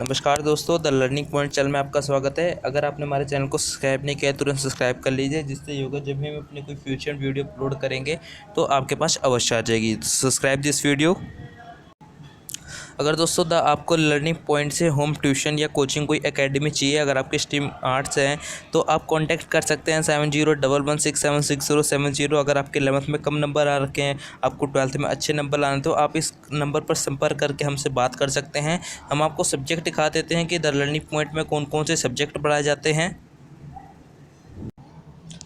नमस्कार दोस्तों, the learning point channel में आपका स्वागत है। अगर आपने हमारे चैनल को सब्सक्राइब नहीं किया है तुरंत सब्सक्राइब कर लीजिए, जिससे ये होगा जब भी हम अपने कोई फ्यूचर वीडियो अपलोड करेंगे तो आपके पास अवश्य आ जाएगी। Subscribe this video. अगर दोस्तों आपको लर्निंग पॉइंट से होम ट्यूशन या कोचिंग कोई एकेडमी चाहिए, अगर आपकी स्ट्रीम आर्ट्स है तो आप कांटेक्ट कर सकते हैं 7011676070। अगर आपके 11th में कम नंबर आ रखे हैं, आपको 12th में अच्छे नंबर आने, तो आप इस नंबर पर संपर्क करके हमसे बात कर सकते हैं। हम आपको सब्जेक्ट दिखा देते हैं कि द लर्निंग पॉइंट में कौन कौन से सब्जेक्ट पढ़ाए जाते हैं।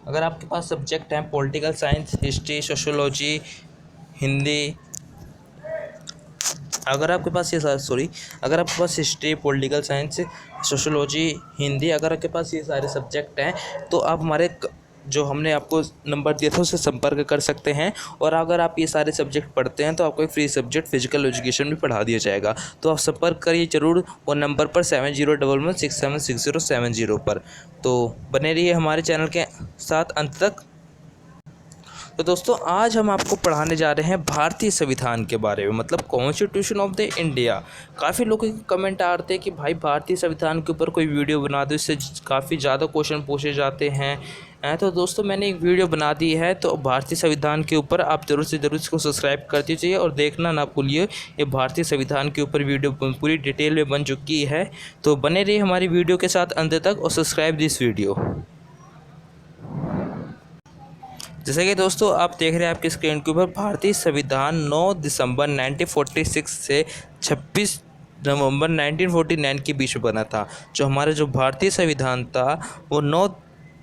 अगर आपके पास सब्जेक्ट हैं political science, history, sociology, Hindi, अगर आपके पास history, political science, sociology, Hindi, अगर आपके पास ये सारे सब्जेक्ट हैं तो आप हमारे जो हमने आपको नंबर दिया था उससे संपर्क कर सकते हैं। और अगर आप ये सारे सब्जेक्ट पढ़ते हैं तो आपको एक फ्री सब्जेक्ट फिजिकल एजुकेशन भी पढ़ा दिया जाएगा। तो आप संपर्क करिए ज़रूर और नंबर पर 7011676070 पर। तो बने रहिए हमारे चैनल के साथ अंत तक। तो दोस्तों आज हम आपको पढ़ाने जा रहे हैं भारतीय संविधान के बारे में, मतलब कॉन्स्टिट्यूशन ऑफ द इंडिया। काफ़ी लोगों के कमेंट आते हैं कि भाई भारतीय संविधान के ऊपर कोई वीडियो बना दो, इससे काफ़ी ज़्यादा क्वेश्चन पूछे जाते हैं। तो दोस्तों मैंने एक वीडियो बना दी है, तो भारतीय संविधान के ऊपर आप ज़रूर से ज़रूर इसको सब्सक्राइब कर दीजिए और देखना ना भूलिए। ये भारतीय संविधान के ऊपर वीडियो पूरी डिटेल में बन चुकी है। तो बने रहिए हमारी वीडियो के साथ अंत तक और सब्सक्राइब दिस वीडियो। जैसे कि दोस्तों आप देख रहे हैं आपकी स्क्रीन के ऊपर, भारतीय संविधान 9 दिसंबर 1946 से 26 नवंबर 1949 के बीच में बना था। जो हमारा जो भारतीय संविधान था वो 9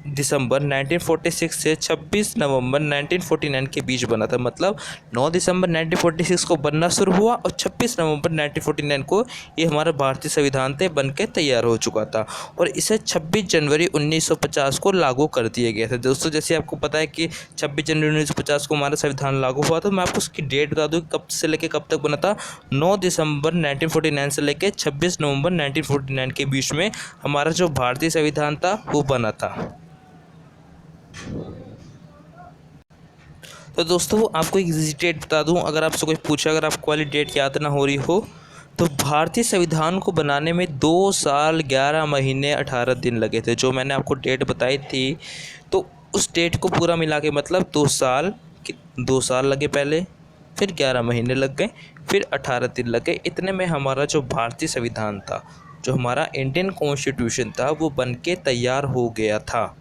दिसंबर 1946 से 26 नवंबर 1949 के बीच बना था। मतलब 9 दिसंबर 1946 को बनना शुरू हुआ और 26 नवंबर 1949 को ये हमारा भारतीय संविधान थे बन के तैयार हो चुका था। और इसे 26 जनवरी 1950 को लागू कर दिया गया था। दोस्तों जैसे आपको पता है कि 26 जनवरी 1950 को हमारा संविधान लागू हुआ था, मैं आपको उसकी डेट बता दूँ कब से लेकर कब तक बना था। 9 दिसंबर 1949 से लेकर 26 नवंबर 1949 के बीच में हमारा जो भारतीय संविधान था वो बना था। तो दोस्तों आपको एक डेट बता दूं, अगर आपसे कोई पूछे, अगर आपको वाली डेट याद ना हो रही हो, तो भारतीय संविधान को बनाने में 2 साल 11 महीने 18 दिन लगे थे। जो मैंने आपको डेट बताई थी तो उस डेट को पूरा मिला के मतलब 2 साल लगे पहले, फिर 11 महीने लग गए, फिर 18 दिन लगे। इतने में हमारा जो भारतीय संविधान था, जो हमारा इंडियन कॉन्स्टिट्यूशन था, वो बन के तैयार हो गया था।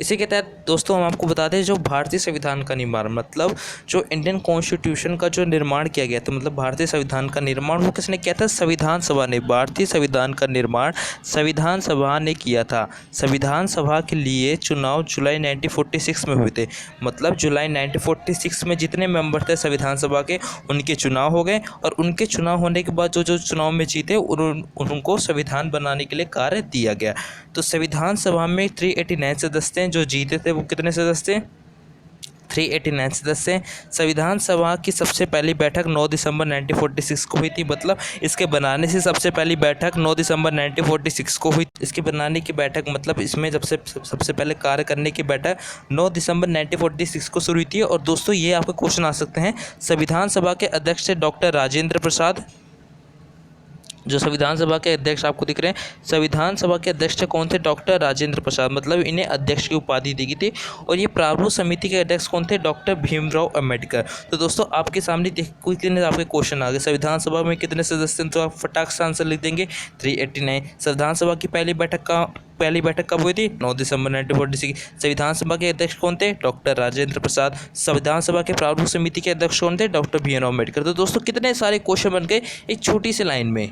इसी के तहत दोस्तों हम आपको बताते हैं जो भारतीय संविधान का निर्माण, मतलब जो इंडियन कॉन्स्टिट्यूशन का जो निर्माण किया गया था, मतलब भारतीय संविधान का निर्माण वो किसने किया था? संविधान सभा ने। भारतीय संविधान का निर्माण संविधान सभा ने किया था। संविधान सभा के लिए चुनाव जुलाई 1946 में हुए थे। मतलब जुलाई 1946 में जितने मेंबर थे संविधान सभा के, उनके चुनाव हो गए और उनके चुनाव होने के बाद जो चुनाव में जीते उनको संविधान बनाने के लिए कार्य दिया गया। तो संविधान सभा में 389 सदस्य जो जीते थे वो कितने सदस्य थे? 389 सदस्य। संविधान सभा की सबसे पहली बैठक 9 दिसंबर 1946 को हुई थी। मतलब इसके बनाने से सबसे पहली बैठक 9 दिसंबर 1946 को हुई। इसके बनाने की बैठक मतलब इसमें सबसे पहले कार्य करने की बैठक 9 दिसंबर 1946 को शुरू हुई थी। और दोस्तों ये आपको क्वेश्चन आ सकते हैं, संविधान सभा के अध्यक्ष थे डॉक्टर राजेंद्र प्रसाद। जो संविधान सभा के अध्यक्ष आपको दिख रहे हैं, संविधान सभा के अध्यक्ष कौन थे? डॉक्टर राजेंद्र प्रसाद। मतलब इन्हें अध्यक्ष की उपाधि दी गई थी। और ये प्रारूप समिति के अध्यक्ष कौन थे? डॉक्टर भीमराव अंबेडकर। तो दोस्तों आपके सामने कितने आपके क्वेश्चन आ गए, संविधान सभा में कितने सदस्य हैं, तो आप फटाक से आंसर लिख देंगे 389। संविधान सभा की पहली बैठक कब हुई थी? 9 दिसंबर 1946। संविधान सभा के अध्यक्ष कौन थे? डॉक्टर राजेंद्र प्रसाद। संविधान सभा के प्रारूप समिति के अध्यक्ष कौन थे? डॉक्टर भीमराव अंबेडकर। तो दोस्तों कितने सारे क्वेश्चन बन गए एक छोटी सी लाइन में।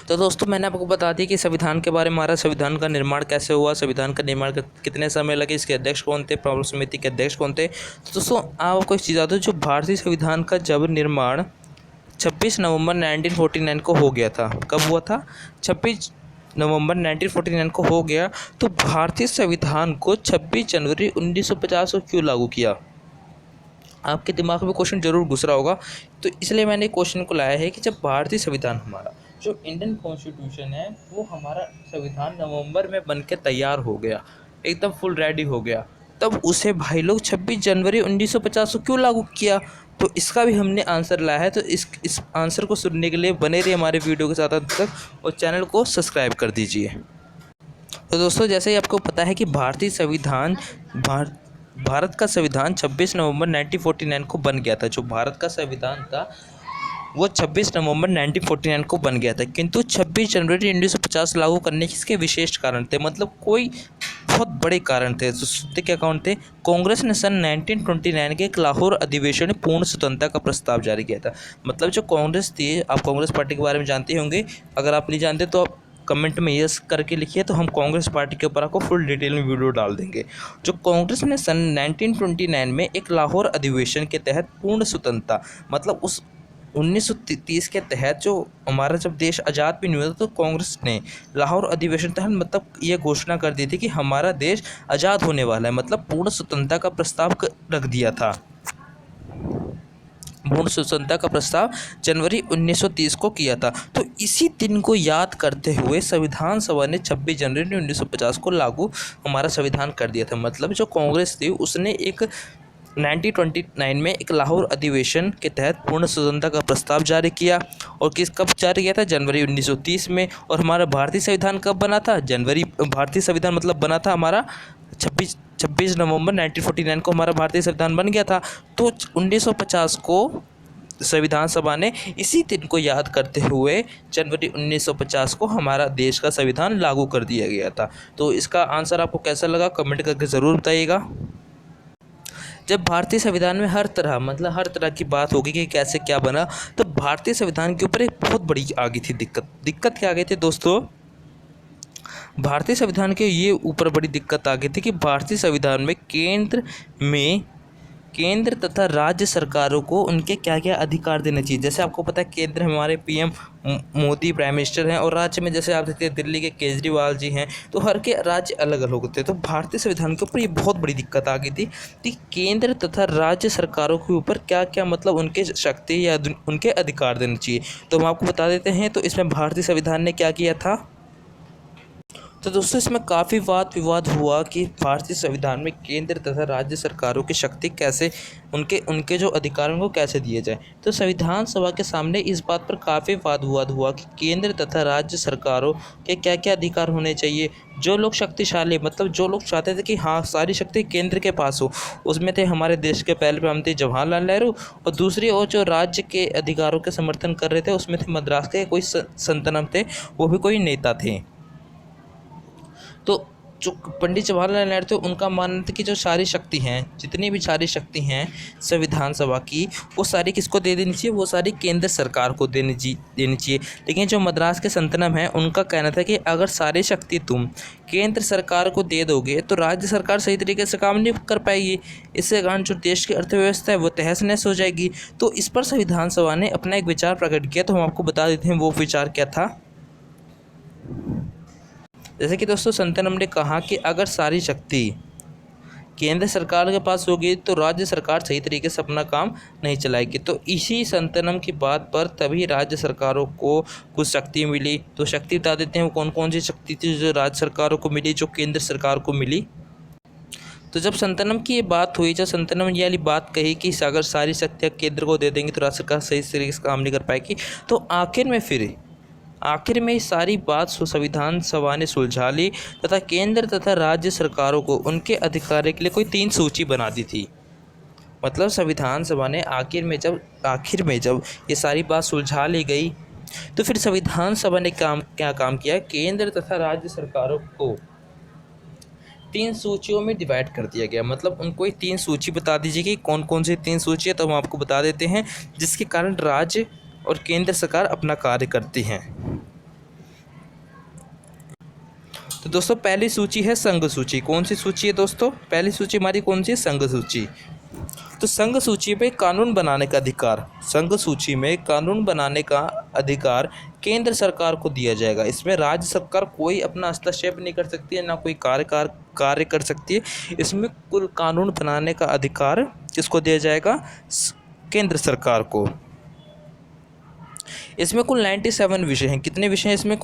तो दोस्तों मैंने आपको बता दिया कि संविधान के बारे में, हमारा संविधान का निर्माण कैसे हुआ, संविधान का निर्माण कितने समय लगे, इसके अध्यक्ष कौन थे, प्रारूप समिति के अध्यक्ष कौन थे। तो दोस्तों आपको एक चीज़ आता है, जो भारतीय संविधान का जब निर्माण 26 नवंबर 1949 को हो गया था। कब हुआ था? 26 नवंबर 1949 को हो गया। तो भारतीय संविधान को 26 जनवरी 1950 को क्यों लागू किया? आपके दिमाग में क्वेश्चन जरूर घुस रहा होगा। तो इसलिए मैंने क्वेश्चन को लाया है कि जब भारतीय संविधान, हमारा जो इंडियन कॉन्स्टिट्यूशन है, वो हमारा संविधान नवंबर में बन के तैयार हो गया, एकदम फुल रेडी हो गया, तब उसे भाई लोग 26 जनवरी 1950 को क्यों लागू किया? तो इसका भी हमने आंसर लाया है। तो इस आंसर को सुनने के लिए बने रहिए हमारे वीडियो के साथ अंत तक और चैनल को सब्सक्राइब कर दीजिए। तो दोस्तों, जैसे ही आपको पता है कि भारत का संविधान 26 नवंबर 1949 को बन गया था। जो भारत का संविधान था वो 26 नवंबर 1949 को बन गया था, किंतु 26 जनवरी 1950 लागू करने के इसके विशेष कारण थे, मतलब कोई बहुत बड़े कारण थे। तो क्या कारण थे? कांग्रेस ने सन 1929 के एक लाहौर अधिवेशन में पूर्ण स्वतंत्रता का प्रस्ताव जारी किया था। मतलब जो कांग्रेस थी, आप कांग्रेस पार्टी के बारे में जानते होंगे, अगर आप नहीं जानते तो आप कमेंट में यस करके लिखिए, तो हम कांग्रेस पार्टी के ऊपर आपको फुल डिटेल में वीडियो डाल देंगे। जो कांग्रेस ने सन 1929 में एक लाहौर अधिवेशन के तहत पूर्ण स्वतंत्रता, मतलब उस 1930 के तहत जो हमारा जब देश आज़ाद भी नहीं हुआ था, तो कांग्रेस ने लाहौर अधिवेशन तहत मतलब ये घोषणा कर दी थी कि हमारा देश आज़ाद होने वाला है, मतलब पूर्ण स्वतंत्रता का प्रस्ताव रख दिया था। पूर्ण स्वतंत्रता का प्रस्ताव जनवरी 1930 को किया था। तो इसी दिन को याद करते हुए संविधान सभा ने 26 जनवरी 1950 को लागू हमारा संविधान कर दिया था। मतलब जो कांग्रेस थी उसने एक 1929 में एक लाहौर अधिवेशन के तहत पूर्ण स्वतंत्रता का प्रस्ताव जारी किया। और कब जारी किया था? जनवरी 1930 में। और हमारा भारतीय संविधान कब बना था? भारतीय संविधान मतलब बना था हमारा 26 नवंबर 1949 को हमारा भारतीय संविधान बन गया था। तो 1950 को संविधान सभा ने इसी दिन को याद करते हुए जनवरी 1950 को हमारा देश का संविधान लागू कर दिया गया था। तो इसका आंसर आपको कैसा लगा कमेंट करके ज़रूर बताइएगा। जब भारतीय संविधान में हर तरह की बात होगी कि कैसे क्या बना, तो भारतीय संविधान के ऊपर एक बहुत बड़ी आ गई थी दिक्कत क्या आ गई थी दोस्तों? भारतीय संविधान के ये ऊपर बड़ी दिक्कत आ गई थी कि भारतीय संविधान में केंद्र तथा राज्य सरकारों को उनके क्या क्या अधिकार देने चाहिए। जैसे आपको पता है केंद्र में हमारे पीएम मोदी प्राइम मिनिस्टर हैं, और राज्य में जैसे आप देखते हैं दिल्ली के केजरीवाल जी हैं। तो हर के राज्य अलग अलग होते हैं। तो भारतीय संविधान के ऊपर ये बहुत बड़ी दिक्कत आ गई थी कि केंद्र तथा राज्य सरकारों के ऊपर क्या क्या मतलब उनके शक्ति या उनके अधिकार देने चाहिए। तो हम आपको बता देते हैं। तो इसमें भारतीय संविधान ने क्या किया था? तो दोस्तों, इसमें काफ़ी वाद विवाद हुआ कि भारतीय संविधान में केंद्र तथा राज्य सरकारों की शक्ति कैसे, उनके जो अधिकारों को कैसे दिए जाए। तो संविधान सभा के सामने इस बात पर काफ़ी वाद विवाद हुआ कि केंद्र तथा राज्य सरकारों के क्या क्या अधिकार होने चाहिए। जो लोग शक्तिशाली, मतलब जो लोग चाहते थे कि हाँ सारी शक्ति केंद्र के पास हो, उसमें थे हमारे देश के पहले प्रधानमंत्री जवाहरलाल नेहरू। और दूसरी ओर जो राज्य के अधिकारों के समर्थन कर रहे थे उसमें थे मद्रास के कोई संतनम थे, वो भी कोई नेता थे। तो जो पंडित जवाहरलाल नेहरू थे उनका मानना था कि जो सारी शक्ति हैं, जितनी भी सारी शक्ति हैं संविधान सभा की, वो सारी किसको दे देनी चाहिए? वो सारी केंद्र सरकार को देनी चाहिए। लेकिन जो मद्रास के संतनम हैं उनका कहना था कि अगर सारी शक्ति तुम केंद्र सरकार को दे दोगे तो राज्य सरकार सही तरीके से काम नहीं कर पाएगी। इसके कारण जो देश की अर्थव्यवस्था है वो तहस नहस हो जाएगी। तो इस पर संविधान सभा ने अपना एक विचार प्रकट किया। तो हम आपको बता देते हैं वो विचार क्या था। जैसे कि दोस्तों संतनम ने कहा कि अगर सारी शक्ति केंद्र सरकार के पास होगी तो राज्य सरकार सही तरीके से अपना काम नहीं चलाएगी। तो इसी संतनम की बात पर तभी राज्य सरकारों को कुछ शक्ति मिली। तो शक्ति बता देते हैं वो कौन कौन सी शक्ति थी जो राज्य सरकारों को मिली, जो केंद्र सरकार को मिली। तो जब संतनम की ये बात हुई, जब संतनम ये वाली बात कही कि अगर सारी शक्तियाँ केंद्र को दे देंगे तो राज्य सरकार सही तरीके से काम नहीं कर पाएगी, तो आखिर में सारी बात संविधान सभा ने सुलझा ली तथा केंद्र तथा राज्य सरकारों को उनके अधिकारों के लिए कोई 3 सूची बना दी थी। मतलब संविधान सभा ने आखिर में जब ये सारी बात सुलझा ली गई, तो फिर संविधान सभा ने क्या काम किया? केंद्र तथा राज्य सरकारों को 3 सूचियों में डिवाइड कर दिया गया। मतलब उनको एक 3 सूची बता दीजिए कि कौन कौन सी 3 सूची है। तो हम आपको बता देते हैं, जिसके कारण राज्य और केंद्र सरकार अपना कार्य करती हैं। तो दोस्तों पहली सूची है संघ सूची। कौन सी सूची है दोस्तों? पहली सूची हमारी कौन सी है? संघ सूची। तो संघ सूची में कानून बनाने का अधिकार, संघ सूची में कानून बनाने का अधिकार केंद्र सरकार को दिया जाएगा। इसमें राज्य सरकार कोई अपना हस्तक्षेप नहीं कर सकती है, ना कोई कार्य कर सकती है। इसमें कुल कानून बनाने का अधिकार किसको दिया जाएगा? केंद्र सरकार को। इसमें कुल 97 विषय हैं। कितने विषय हैं इसमें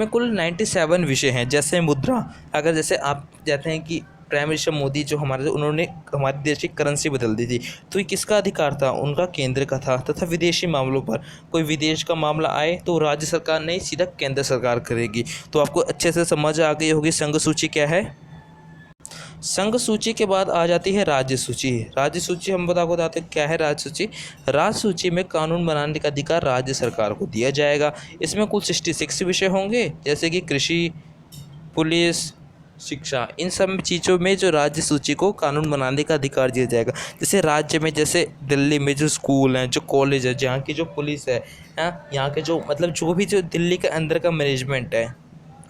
कुल 97 विषय हैं। जैसे मुद्रा, अगर जैसे आप चाहते हैं कि प्राइम मिनिस्टर मोदी जो हमारे उन्होंने हमारे देश की करेंसी बदल दी थी, तो ये किसका अधिकार था? उनका केंद्र का था। तथा विदेशी मामलों पर कोई विदेश का मामला आए तो राज्य सरकार नहीं, सीधा केंद्र सरकार करेगी। तो आपको अच्छे से समझ आ गई होगी संघ सूची क्या है। संघ सूची के बाद आ जाती है राज्य सूची। राज्य सूची हम बताते हैं क्या है राज्य सूची। राज्य सूची में कानून बनाने का अधिकार राज्य सरकार को दिया जाएगा। इसमें कुल 66 विषय होंगे, जैसे कि कृषि, पुलिस, शिक्षा, इन सब चीज़ों में जो राज्य सूची को कानून बनाने का अधिकार दिया जाएगा। जैसे राज्य में, जैसे दिल्ली में जो स्कूल हैं, जो कॉलेज है, जहाँ की जो पुलिस है, हाँ, यहाँ के जो मतलब जो भी जो दिल्ली के अंदर का मैनेजमेंट है,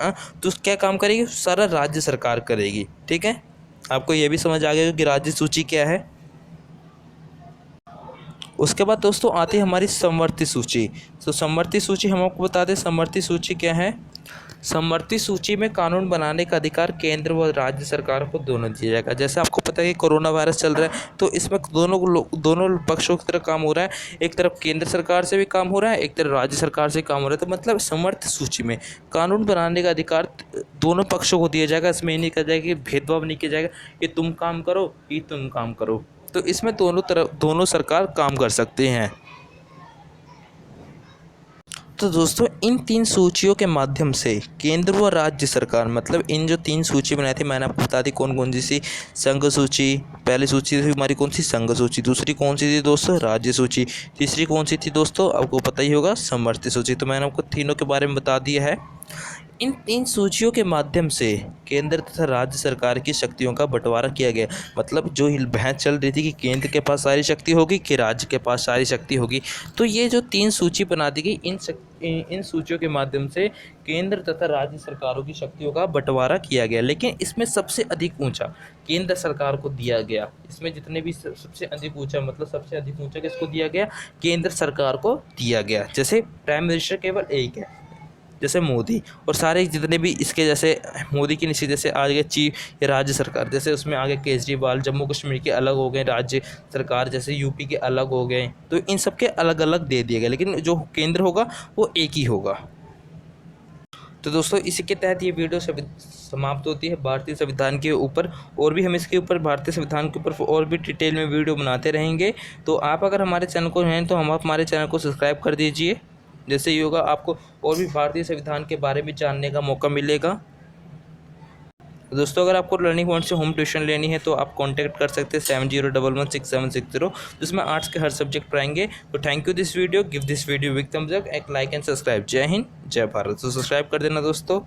हाँ, तो क्या काम करेगी? सारा राज्य सरकार करेगी। ठीक है, आपको ये भी समझ आ गया कि राज्य सूची क्या है। उसके बाद दोस्तों आती है हमारी समवर्ती सूची। तो समवर्ती सूची हम आपको बता दें, समवर्ती सूची क्या है। समवर्ती सूची में कानून बनाने का अधिकार केंद्र व राज्य सरकार को दोनों दिया जाएगा। जैसे आपको पता है कि कोरोना वायरस चल रहा है, तो इसमें दोनों पक्षों की तरफ काम हो रहा है। एक तरफ केंद्र सरकार से भी काम हो रहा है, एक तरफ राज्य सरकार से काम हो रहा है। तो मतलब समवर्ती सूची में कानून बनाने का अधिकार दोनों पक्षों को दिया जाएगा। इसमें ये नहीं कहा जाएगा कि भेदभाव नहीं किया जाएगा, ये तुम काम करो, ये तुम काम करो। तो इसमें दोनों सरकार काम कर सकते हैं। तो दोस्तों इन 3 सूचियों के माध्यम से केंद्र व राज्य सरकार, मतलब इन जो 3 सूची बनाई थी मैंने आपको बता दी कौन कौन सी। संघ सूची, पहली सूची थी हमारी कौन सी? संघ सूची। दूसरी कौन सी थी दोस्तों? राज्य सूची। तीसरी कौन सी थी दोस्तों? आपको पता ही होगा, समवर्ती सूची। तो मैंने आपको तीनों के बारे में बता दिया है। इन 3 सूचियों के माध्यम से केंद्र तथा राज्य सरकार की शक्तियों का बंटवारा किया गया। मतलब जो बहस चल रही थी कि केंद्र के पास सारी शक्ति होगी कि राज्य के पास सारी शक्ति होगी, तो ये जो 3 सूची बना दी गई, इन सूचियों के माध्यम से केंद्र तथा राज्य सरकारों की शक्तियों का बंटवारा किया गया। लेकिन इसमें सबसे अधिक ऊंचा केंद्र सरकार को दिया गया। इसमें जितने भी सबसे अधिक ऊंचा, मतलब सबसे अधिक ऊंचा किसको दिया गया? केंद्र सरकार को दिया गया। जैसे प्राइम मिनिस्टर केवल एक है, जैसे मोदी, और सारे जितने भी इसके, जैसे मोदी के नीचे जैसे आ गए चीफ राज्य सरकार, जैसे उसमें आ गए केजरीवाल, जम्मू कश्मीर के अलग हो गए राज्य सरकार, जैसे यूपी के अलग हो गए। तो इन सब के अलग अलग दे दिए गए, लेकिन जो केंद्र होगा वो एक ही होगा। तो दोस्तों इसी के तहत ये वीडियो समाप्त होती है भारतीय संविधान के ऊपर। और भी हम इसके ऊपर, भारतीय संविधान के ऊपर और भी डिटेल में वीडियो बनाते रहेंगे। तो आप अगर हमारे चैनल को हैं तो हमारे चैनल को सब्सक्राइब कर दीजिए। जैसे ही होगा आपको और भी भारतीय संविधान के बारे में जानने का मौका मिलेगा। दोस्तों अगर आपको लर्निंग पॉइंट से होम ट्यूशन लेनी है तो आप कांटेक्ट कर सकते हैं 70116760, जिसमें आर्ट्स के हर सब्जेक्ट पढ़ाएंगे। तो thank you this video, give this video big thumbs up, एक लाइक एंड सब्सक्राइब। जय हिंद, जय भारत। तो सब्सक्राइब कर देना दोस्तों।